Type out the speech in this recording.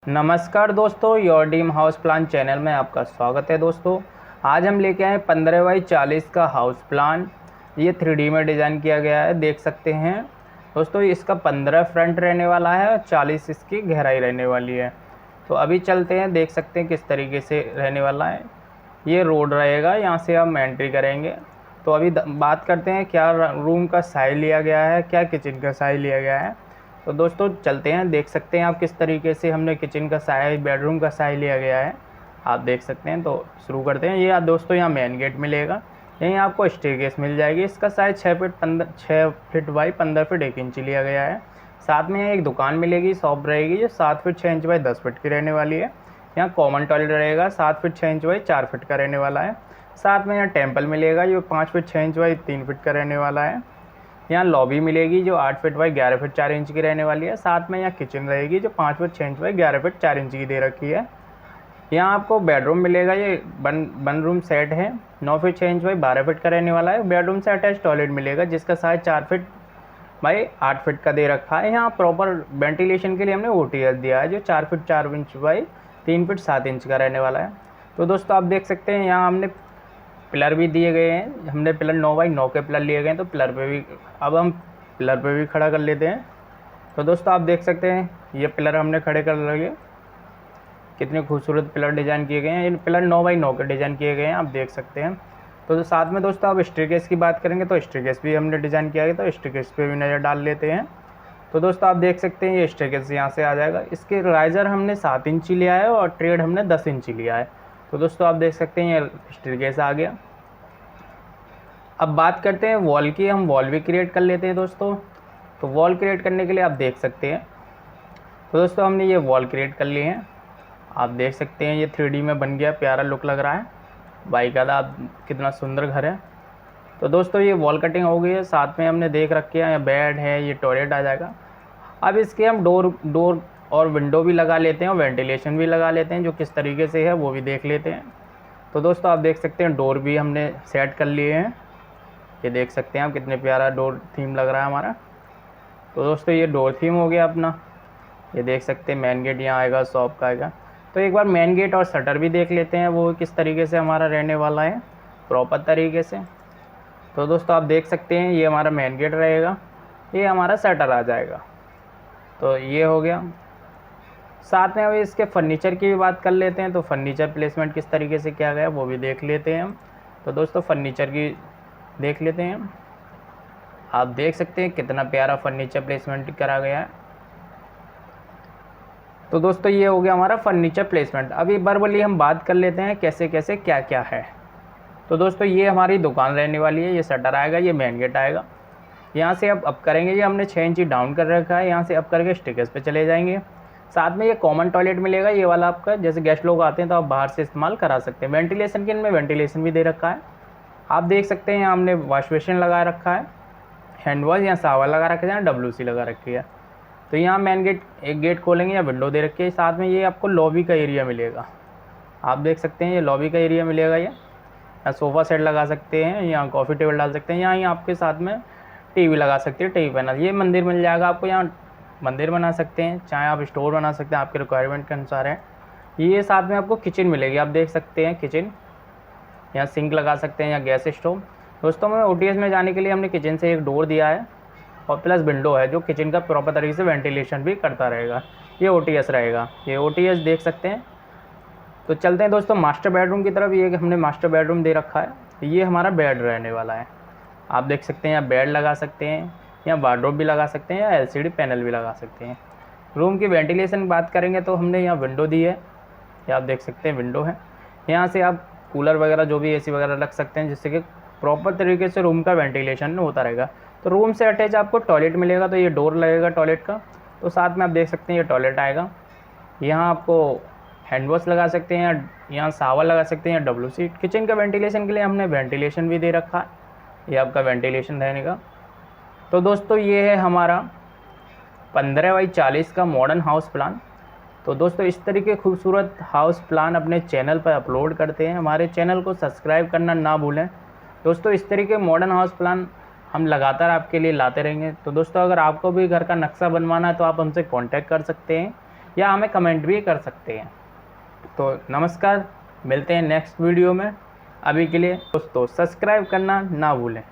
नमस्कार दोस्तों, your dream house plan channel में आपका स्वागत है। दोस्तों आज हम लेके आए 15 बाई 40 का हाउस प्लान। ये 3D में डिज़ाइन किया गया है, देख सकते हैं दोस्तों। इसका 15 फ्रंट रहने वाला है और 40 इसकी गहराई रहने वाली है। तो अभी चलते हैं, देख सकते हैं किस तरीके से रहने वाला है। ये रोड रहेगा, यहाँ से हम एंट्री करेंगे। तो अभी बात करते हैं क्या रूम का साइज़ लिया गया है, क्या किचन का साइज़ लिया गया है। तो दोस्तों चलते हैं, देख सकते हैं आप किस तरीके से हमने किचन का साइज़, बेडरूम का साइज़ लिया गया है, आप देख सकते हैं। तो शुरू करते हैं। ये दोस्तों यहाँ मेन गेट मिलेगा, यहीं आपको स्टेयरकेस मिल जाएगी। इसका size 6 feet by 15 feet 1 inch लिया गया है। साथ में एक दुकान मिलेगी, शॉप रहेगी जो 7 फीट 6 इंच बाई 10 फीट की रहने वाली है। यहाँ कॉमन टॉयलेट रहेगा, 7 फीट 6 इंच बाई 4 फीट का रहने वाला है। साथ में यहाँ टेम्पल मिलेगा जो 5 फीट 6 इंच बाई 3 फीट का रहने वाला है। यहाँ लॉबी मिलेगी जो 8 फीट बाई 11 फीट 4 इंच की रहने वाली है। साथ में यहाँ किचन रहेगी जो 5 feet 6 inch by 11 feet 4 inch की दे रखी है। यहाँ आपको बेडरूम मिलेगा, ये वन रूम सेट है, 9 फीट 6 इंच बाई 12 फीट का रहने वाला है। बेडरूम से अटैच टॉयलेट मिलेगा जिसका साइज 4 फीट बाई 8 फीट का दे रखा है। यहाँ प्रॉपर वेंटिलेशन के लिए हमने OTS दिया है जो 4 feet 4 inch by 3 feet 7 inch का रहने वाला है। तो दोस्तों आप देख सकते हैं यहाँ हमने पिलर भी दिए गए हैं, हमने पिलर 9 बाई 9 के पिलर लिए गए हैं। तो पिलर पे भी अब हम पिलर पे भी खड़ा कर लेते हैं। तो दोस्तों आप देख सकते हैं ये पिलर हमने खड़े कर लिए, कितने खूबसूरत पिलर डिज़ाइन किए गए हैं। इन पिलर 9 बाई 9 के डिज़ाइन किए गए हैं, आप देख सकते हैं। तो साथ में दोस्तों आप स्टेयरकेस की बात करेंगे तो स्टेयरकेस भी हमने डिज़ाइन किया है, तो स्टेयरकेस पे भी नज़र डाल लेते हैं। तो दोस्तों आप देख सकते हैं ये स्टेयरकेस यहाँ से आ जाएगा। इसके राइज़र हमने 7 इंची लिया है और ट्रेड हमने 10 इंची लिया है। तो दोस्तों आप देख सकते हैं ये स्टेयरकेस आ गया। अब बात करते हैं वॉल की, हम वॉल भी क्रिएट कर लेते हैं दोस्तों। तो वॉल क्रिएट करने के लिए आप देख सकते हैं, तो दोस्तों हमने ये वॉल क्रिएट कर लिए हैं, आप देख सकते हैं। ये 3D में बन गया, प्यारा लुक लग रहा है। बाकायदा आप कितना सुंदर घर है। तो दोस्तों ये वॉल कटिंग हो गई है, साथ में हमने देख रखे हैं, ये बेड है, ये टॉयलेट आ जाएगा। अब इसके हम डोर और विंडो भी लगा लेते हैं और वेंटिलेशन भी लगा लेते हैं, जो किस तरीके से है वो भी देख लेते हैं। तो दोस्तों आप देख सकते हैं डोर भी हमने सेट कर लिए हैं, ये देख सकते हैं आप कितने प्यारा डोर थीम लग रहा है हमारा। तो दोस्तों ये डोर थीम हो गया अपना, ये देख सकते हैं। मेन गेट यहाँ आएगा, शॉप का आएगा। तो एक बार मेन गेट और शटर भी देख लेते हैं वो किस तरीके से हमारा रहने वाला है प्रॉपर तरीके से। तो दोस्तों आप देख सकते हैं ये हमारा मेन गेट रहेगा, ये हमारा शटर आ जाएगा। तो ये हो गया। साथ में अभी इसके फर्नीचर की भी बात कर लेते हैं। तो फर्नीचर प्लेसमेंट किस तरीके से किया गया वो भी देख लेते हैं हम। तो दोस्तों फर्नीचर की देख लेते हैं, आप देख सकते हैं कितना प्यारा फर्नीचर प्लेसमेंट करा गया है। तो दोस्तों ये हो गया हमारा फर्नीचर प्लेसमेंट। अभी वर्बली हम बात कर लेते हैं कैसे कैसे क्या क्या है। तो दोस्तों ये हमारी दुकान रहने वाली है, ये शटर आएगा, ये मेन गेट आएगा। यहाँ से अब करेंगे, ये हमने 6 इंची डाउन कर रखा है, यहाँ से अब करके स्टेयरकेस पे चले जाएंगे। साथ में ये कॉमन टॉयलेट मिलेगा, ये वाला आपका, जैसे गेस्ट लोग आते हैं तो आप बाहर से इस्तेमाल करा सकते हैं। वेंटिलेशन के इनमें वेंटिलेशन भी दे रखा है, आप देख सकते हैं। यहाँ हमने वॉश बेसिन लगा रखा है, हैंड वॉश, यहाँ सावर लगा रखा है, यहाँ WC लगा रखी है। तो यहाँ मेन गेट, एक गेट खोलेंगे, या विंडो दे रखी है। साथ में ये आपको लॉबी का एरिया मिलेगा, आप देख सकते हैं ये लॉबी का एरिया मिलेगा। ये यहाँ सोफ़ा सेट लगा सकते हैं, यहाँ कॉफ़ी टेबल डाल सकते हैं, यहाँ आपके साथ में TV लगा सकते हैं, TV पैनल। ये मंदिर मिल जाएगा आपको, यहाँ मंदिर बना सकते हैं, चाहे आप स्टोर बना सकते हैं, आपके रिक्वायरमेंट के अनुसार है। ये साथ में आपको किचन मिलेगी, आप देख सकते हैं किचन, यहाँ सिंक लगा सकते हैं, यहाँ गैस स्टोव। दोस्तों में OTS में जाने के लिए हमने किचन से एक डोर दिया है और प्लस विंडो है जो किचन का प्रॉपर तरीके से वेंटिलेशन भी करता रहेगा। ये OTS रहेगा, ये OTS देख सकते हैं। तो चलते हैं दोस्तों मास्टर बेडरूम की तरफ। ये हमने मास्टर बेडरूम दे रखा है, ये हमारा बेड रहने वाला है, आप देख सकते हैं। यहाँ बेड लगा सकते हैं, यहाँ वार्डरोब भी लगा सकते हैं, या LCD पैनल भी लगा सकते हैं। रूम की वेंटिलेशन की बात करेंगे तो हमने यहाँ विंडो दी है, ये आप देख सकते हैं विंडो है। यहाँ से आप कूलर वगैरह जो भी AC वगैरह रख सकते हैं, जिससे कि प्रॉपर तरीके से रूम का वेंटिलेशन होता रहेगा। तो रूम से अटैच आपको टॉयलेट मिलेगा, तो ये डोर लगेगा टॉयलेट का। तो साथ में आप देख सकते हैं ये टॉयलेट आएगा, यहाँ आपको हैंड वॉश लगा सकते हैं, यहाँ सावर लगा सकते हैं, WC। किचन का वेंटिलेशन के लिए हमने वेंटिलेशन भी दे रखा है, ये आपका वेंटिलेशन रहने का। तो दोस्तों ये है हमारा 15 बाई 40 का मॉडर्न हाउस प्लान। तो दोस्तों इस तरीके खूबसूरत हाउस प्लान अपने चैनल पर अपलोड करते हैं, हमारे चैनल को सब्सक्राइब करना ना भूलें दोस्तों। इस तरीके मॉडर्न हाउस प्लान हम लगातार आपके लिए लाते रहेंगे। तो दोस्तों अगर आपको भी घर का नक्शा बनवाना है तो आप हमसे कांटेक्ट कर सकते हैं। या हमें कमेंट भी कर सकते हैं। तो नमस्कार, मिलते हैं नेक्स्ट वीडियो में। अभी के लिए दोस्तों सब्सक्राइब करना ना भूलें।